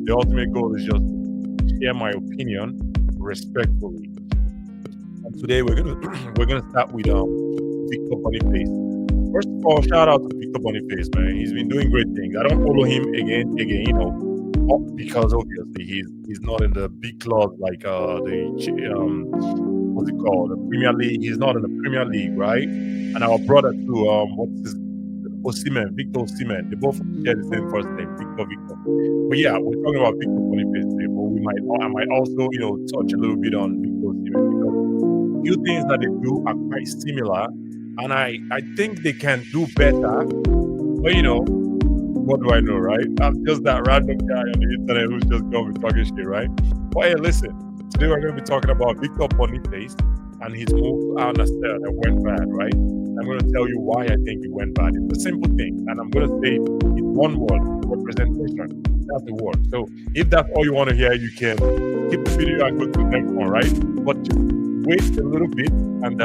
The ultimate goal is just to share my opinion respectfully. And today we're gonna we're gonna start with Victor Boniface. First of all, shout out to Victor Boniface, man. He's been doing great things. I don't follow him again, because obviously he's not in the big club like what's it called, the Premier League. He's not in the Premier League, right? And our brother too, what's his Osimhen, Victor Osimhen. They both share the same first name, Victor. But yeah, we're talking about Victor Boniface today, but I might also, touch a little bit on Victor Osimhen because few things that they do are quite similar, and I think they can do better. But what do I know, right? I'm just that random guy on the internet who's just going to be talking shit, right? But hey, listen, today we're going to be talking about Victor Boniface and his move to Al-Nassr that went bad, right? I'm going to tell you why I think it went bad. It's a simple thing, and I'm going to say it's one word: representation. That's the word. So if that's all you want to hear, you can keep the video and go to the next one, right? But just wait a little bit and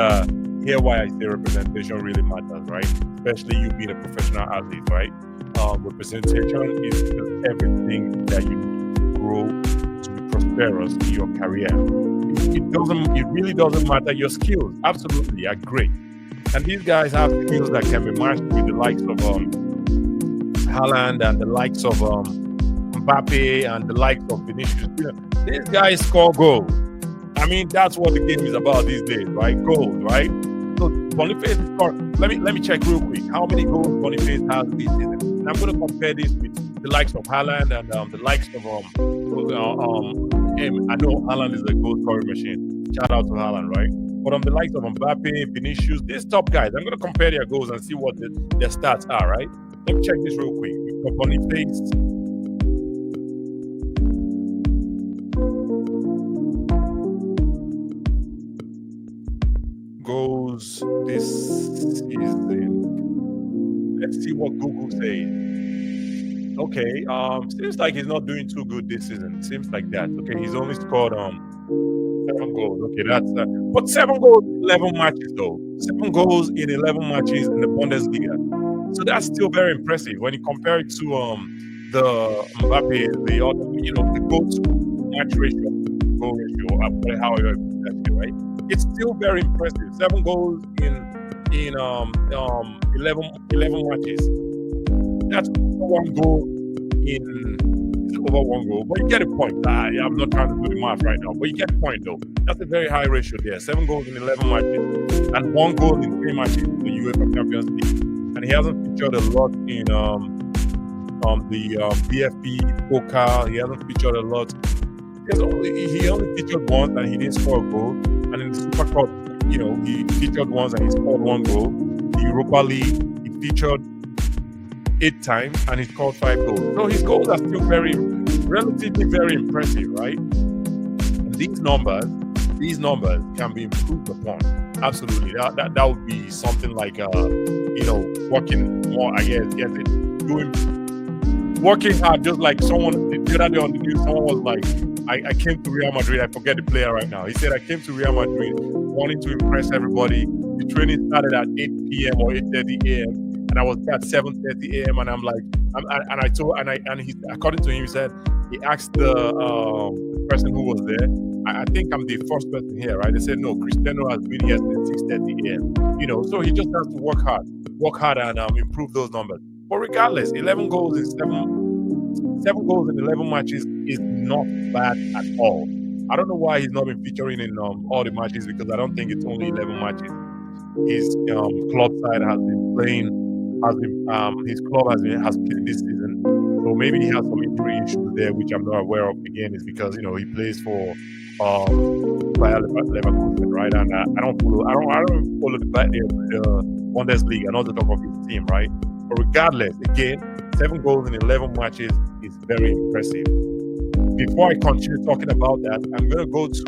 hear why I say representation really matters, right? Especially you being a professional athlete, right? Representation is just everything that you need to grow to be prosperous in your career. It really doesn't matter. Your skills absolutely are great, and these guys have skills that can be matched with the likes of Haaland and the likes of Mbappe and the likes of Vinicius. These guys score goals. I mean, that's what the game is about these days, right? Goals, right? So Boniface scored. Let me check real quick how many goals Boniface has this season. And I'm going to compare this with the likes of Haaland and the likes of I know Haaland is a goal scoring machine. Shout out to Haaland, right? But the likes of Mbappe, Vinicius, these top guys, I'm going to compare their goals and see what their stats are, right? Let me check this real quick. Boniface. Goals this season. Let's see what Google says. Okay, seems like he's not doing too good this season. Seems like that. Okay, he's only scored 7 goals. Okay, that's but 7 goals in 11 matches though. 7 goals in 11 matches in the Bundesliga. So that's still very impressive when you compare it to the Mbappe, the other, the goal to match ratio, goal ratio, however you put that here, right? It's still very impressive. 7 goals in 11 matches. That's over 1 goal over 1 goal. But you get a point. I'm not trying to do the math right now, but you get a point though. That's a very high ratio there. 7 goals in 11 matches and 1 goal in 3 matches in the UEFA Champions League. And he hasn't featured a lot in the BFP Pokal. He hasn't featured a lot. He only featured once and he didn't score a goal. And in the Super Cup, he featured once and he scored 1 goal. The Europa League, he featured 8 times and he scored 5 goals. So his goals are still relatively very impressive, right? These numbers can be improved upon. Absolutely, that would be something like working more. I guess working hard, just like someone the other day on the news. Someone was like, I came to Real Madrid. I forget the player right now. He said, I came to Real Madrid wanting to impress everybody. The training started at 8 p.m. or 8:30 a.m. and I was there at 7:30 a.m. and I'm like, according to him, he said he asked the person who was there. I think I'm the first person here, right? They said no, Cristiano has been here since 6:30 a.m. So he just has to work hard and improve those numbers. But regardless, 11 goals in 7 goals in 11 matches is not bad at all. I don't know why he's not been featuring in all the matches because I don't think it's only 11 matches. His club side has been playing. His club has played this season, so maybe he has some injury issues there, which I'm not aware of. Again, is because he plays for Bayer Leverkusen, right? And I don't follow the Bundesliga, not to talk of his team, right? But regardless, again, 7 goals in 11 matches is very impressive. Before I continue talking about that, I'm going to go to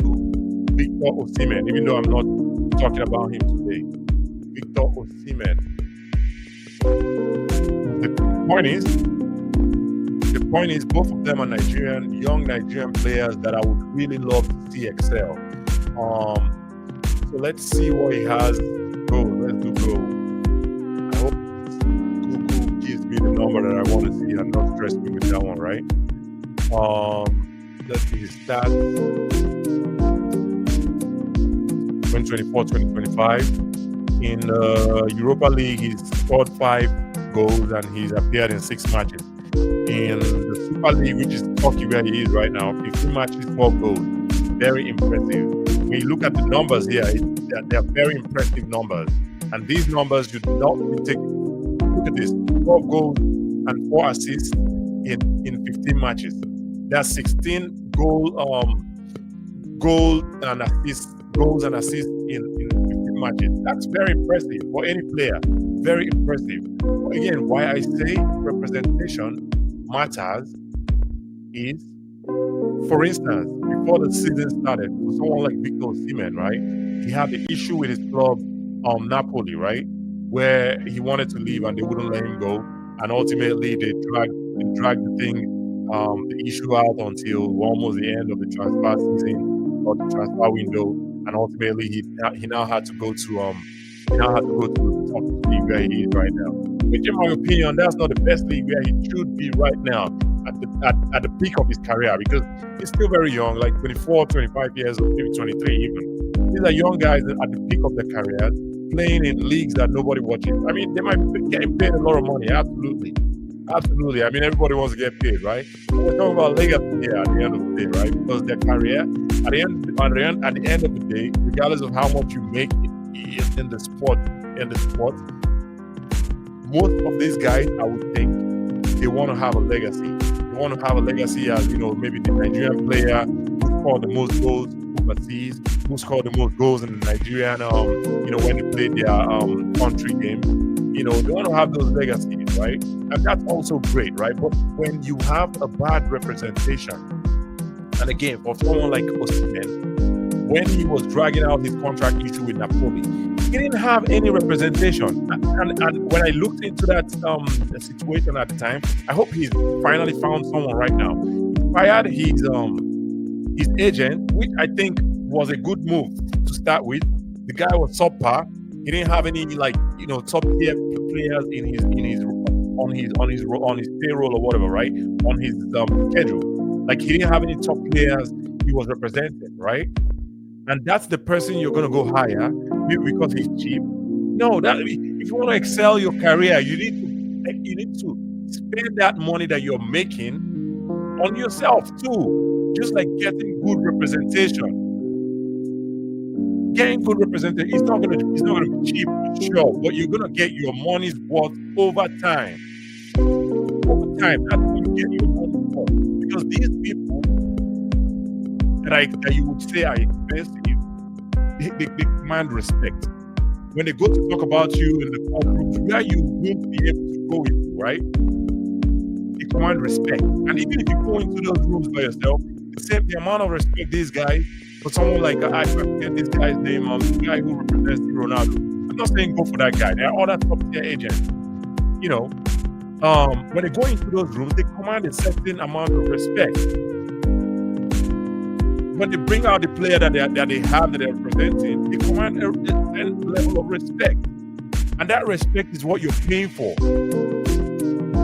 Victor Osimhen, even though I'm not talking about him today. Victor Osimhen. The point is, both of them are young Nigerian players that I would really love to see excel. So let's see what he has. Let's do go. I hope Google gives me the number that I want to see and not stress me with that one, right? Let's see his stats. 2024, 2025. In Europa League, he's scored 5 goals and he's appeared in 6 matches. In the Super League, which is Turkey where he is right now, 15 matches, 12 goals. Very impressive. When you look at the numbers here, they're very impressive numbers. And these numbers should not be taken. Look at this: 12 goals and 4 assists in 15 matches. That's 16 goals and assists in 15 matches. That's very impressive for any player. Very impressive. But again, why I say representation matters is, for instance, before the season started, for someone like Victor Osimhen, right? He had the issue with his club, Napoli, right? Where he wanted to leave and they wouldn't let him go. And ultimately they dragged the issue out until almost the end of the transfer season or the transfer window. And ultimately he now had to go to the top league where he is right now. Which in my opinion, that's not the best league where he should be right now at the peak of his career, because he's still very young, like 24, 25 years old, maybe 23 even. These are young guys at the peak of their career, playing in leagues that nobody watches. I mean, they might be getting paid a lot of money, absolutely. Absolutely. I mean, everybody wants to get paid, right? We're talking about legacy here at the end of the day, right? Because their career, at the end of the day, regardless of how much you make in the sport, most of these guys, I would think, they want to have a legacy. They want to have a legacy as, maybe the Nigerian player who scored the most goals overseas, who scored the most goals in the Nigerian, when they played their country game. They want to have those legacies, right? And that's also great, right? But when you have a bad representation, and again, for someone like Osimhen, when he was dragging out his contract issue with Napoli, he didn't have any representation. And when I looked into that situation at the time, I hope he's finally found someone right now. He fired his agent, which I think was a good move to start with. The guy was subpar. He didn't have any top tier players on his payroll or whatever, right? On his schedule. Like, he didn't have any top players he was representing, right? And that's the person you're gonna go hire because he's cheap. No, if you want to excel your career, you need to spend that money that you're making on yourself too. Just like getting good representation. Getting good representation, it's not gonna be cheap, sure, but you're gonna get your money's worth over time. Over time, that's when you get your money's worth. Because these people that you would say are expensive, they command respect. When they go to talk about you in the groups where you won't be able to go into, right? They command respect. And even if you go into those rooms by yourself, the amount of respect these guys, for someone like I forget this guy's name, the guy who represents Ronaldo. I'm not saying go for that guy. There are other top tier agents. When they go into those rooms, they command a certain amount of respect. When they bring out the player that they're representing, they command a certain level of respect. And that respect is what you're paying for.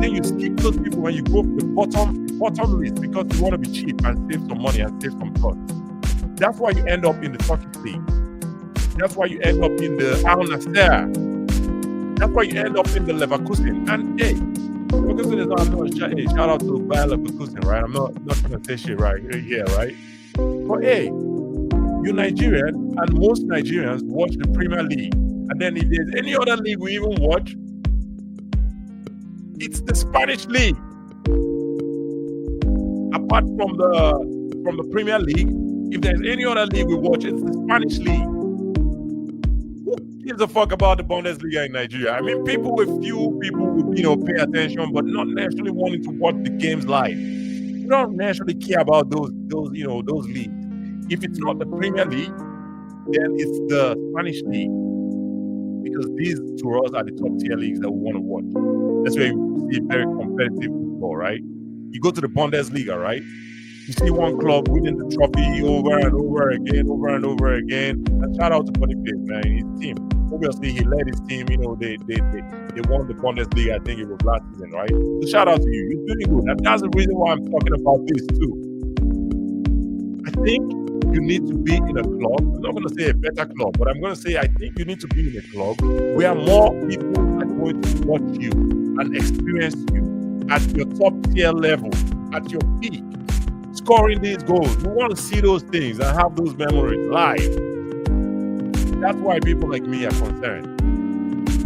Then you skip those people when you go for the bottom list because you want to be cheap and save some money and save some cost. That's why you end up in the Turkish league. That's why you end up in the Al-Nassr. That's why you end up in the Leverkusen. And hey, Leverkusen is not shout out to Bayer Leverkusen, right? I'm not gonna say shit right here, right? But hey, you're Nigerian, and most Nigerians watch the Premier League. And then if there's any other league we even watch, it's the Spanish league. Apart from the Premier League, if there's any other league we watch, it's the Spanish league. Who gives a fuck about the Bundesliga in Nigeria? I mean, few people would pay attention, but not necessarily wanting to watch the games live. We don't necessarily care about those leagues. If it's not the Premier League, then it's the Spanish league, because these to us are the top tier leagues that we want to watch. That's where you see very competitive football, right? You go to the Bundesliga, right? You see one club winning the trophy over and over again. And shout out to Boniface, man, his team. obviously he led his team. They won the Bundesliga. I think it was last season, right? So shout out to you. You're doing good, and that's the reason why I'm talking about this too. I think you need to be in a club. I'm not going to say a better club, but I'm going to say I think you need to be in a club where more people are going to watch you and experience you at your top tier level, at your peak, scoring these goals. We want to see those things and have those memories live. That's why people like me are concerned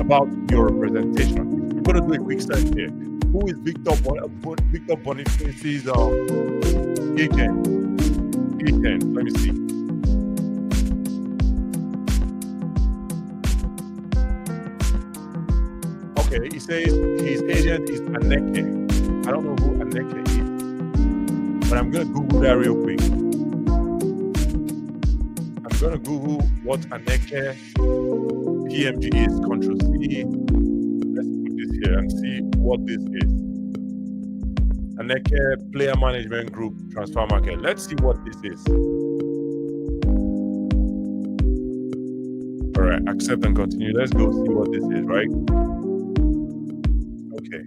about your representation. I'm going to do a quick search here. Who is Victor Boniface's agent? Let me see. Okay, he says his agent is Anneke. I don't know who Anneke is, but I'm gonna Google that real quick. I'm gonna Google what Anneke PMG is. Control C. Let's put this here and see what this is. Anneke Player Management Group Transfer Market. Let's see what this is. All right, accept and continue. Let's go see what this is, right? Okay.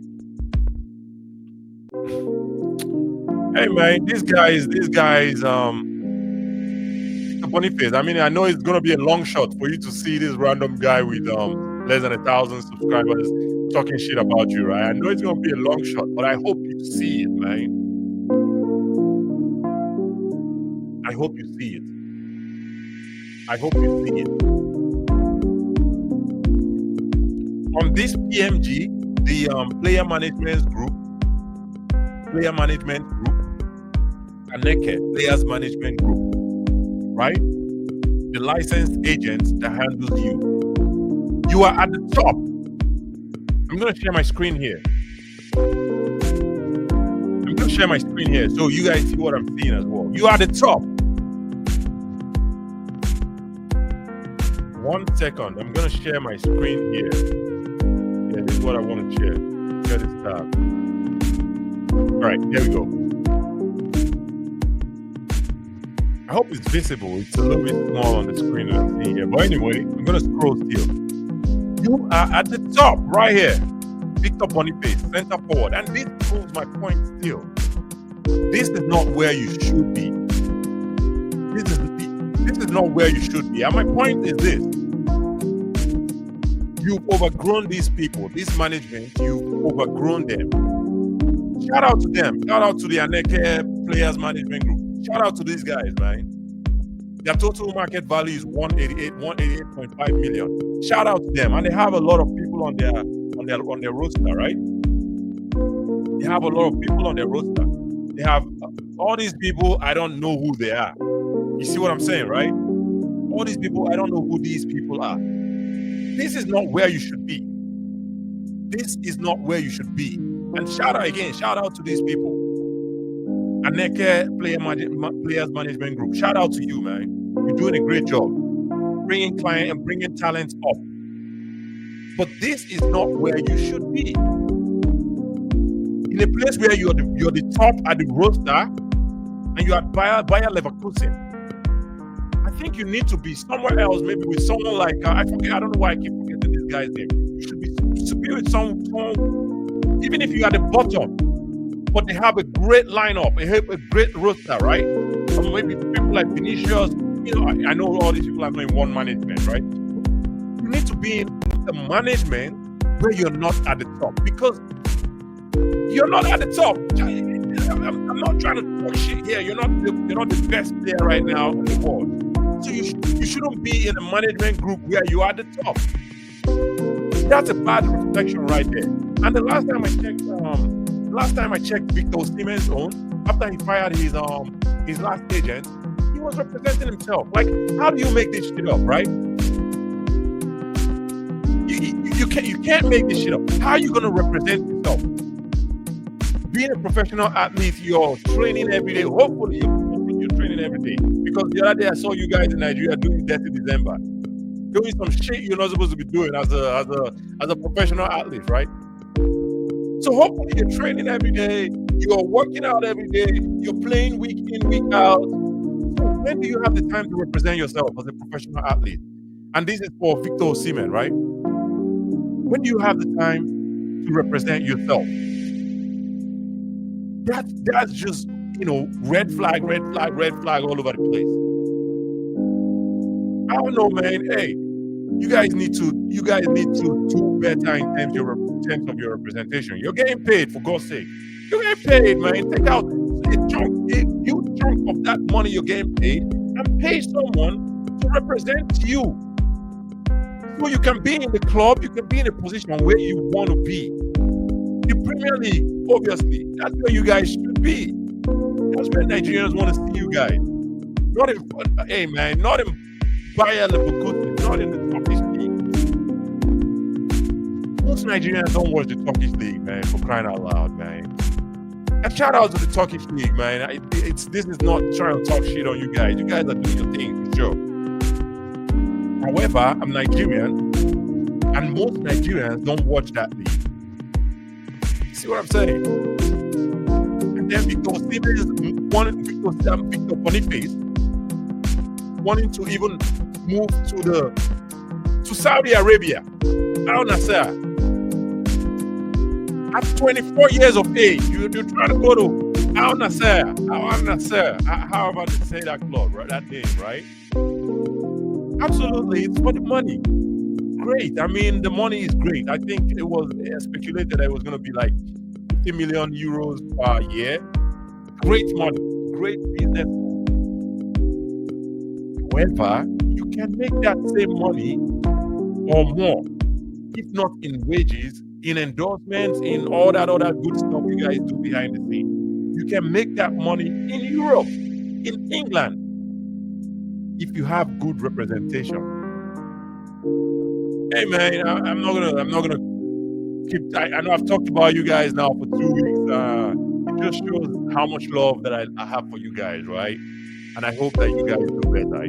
Hey man, this guy is Boniface. I mean, I know it's gonna be a long shot for you to see this random guy with less than 1,000 subscribers talking shit about you, right? I know it's gonna be a long shot, but I hope you see it, man. I hope you see it. I hope you see it. On this PMG, the Player Management Group, Anneke Players Management Group, right? The licensed agent that handles you. You are at the top. I'm going to share my screen here. So you guys see what I'm seeing as well. You are the top. 1 second. I'm going to share my screen here. Yeah, this is what I want to share. Share this tab. All right, there we go. I hope it's visible. It's a little bit small on the screen that I'm seeing here. But anyway, I'm going to scroll still. You are at the top right here. Victor Boniface, center forward. And this proves my point still. This is not where you should be. This is not where you should be. And my point is this. You've overgrown these people, this management, you've overgrown them. Shout out to them. Shout out to the Anneke Players Management Group. Shout out to these guys, man. Their total market value is 188.5 million. Shout out to them. And they have a lot of people on their roster, right? They have a lot of people on their roster. They have all these people, I don't know who they are. You see what I'm saying, right? All these people, I don't know who these people are. This is not where you should be. This is not where you should be. And shout out to these people. Anneke Players Management Group. Shout out to you, man. You're doing a great job. Bringing clients and bringing talents up. But this is not where you should be. In a place where you're the top at the roster and you're at Bayer Leverkusen, I think you need to be somewhere else, maybe with someone like, I don't know why I keep forgetting this guy's name. You should be with someone, even if you're at the bottom, but they have a great lineup, they have a great roster, right? Or maybe people like Vinicius, I know all these people are in one management, right? You need to be in the management where you're not at the top, because you're not at the top. I'm not trying to talk shit here. You're not the best player right now in the world. So you shouldn't be in a management group where you are at the top. That's a bad reflection right there. And the last time I checked Victor Osimhen's own, after he fired his last agent, he was representing himself. Like, how do you make this shit up, right? You can't make this shit up. How are you gonna represent yourself? Being a professional athlete, you're training every day. Hopefully you're training every day. Because the other day I saw you guys in Nigeria doing Dirty December, doing some shit you're not supposed to be doing as a professional athlete, right? So hopefully you're training every day, you're working out every day, you're playing week in, week out. So when do you have the time to represent yourself as a professional athlete? And this is for Victor Osimhen, right? When do you have the time to represent yourself? That's just, red flag, red flag, red flag all over the place. I don't know, man. Hey, you guys need to do better in terms of your representation. You're getting paid, for God's sake. You're getting paid, man. Take out a huge chunk of that money you're getting paid and pay someone to represent you. So you can be in the club, you can be in a position where you want to be. The Premier League, obviously, that's where you guys should be. That's where Nigerians want to see you guys. Not in Bayern Leverkusen, not in the Turkish league. Most Nigerians don't watch the Turkish league, man, for crying out loud, man. And shout out to the Turkish league, man. This is not trying to talk shit on you guys. You guys are doing your thing, for sure. However, I'm Nigerian, and most Nigerians don't watch that league. See what I'm saying? And then Victor Boniface wanting to even move to Saudi Arabia, Al-Nassr. At 24 years of age, you're trying to go to Al-Nassr, however they say that club, right? That name, right? Absolutely, it's for the money. Great. I mean, the money is great. I think it was speculated that it was going to be like 50 million euros per year. Great money, great business. However, you can make that same money or more, if not in wages, in endorsements, in all that other good stuff you guys do behind the scenes. You can make that money in Europe, in England, if you have good representation. Hey man, I'm not gonna keep. I know I've talked about you guys now for 2 weeks. It just shows how much love that I have for you guys, right? And I hope that you guys do better.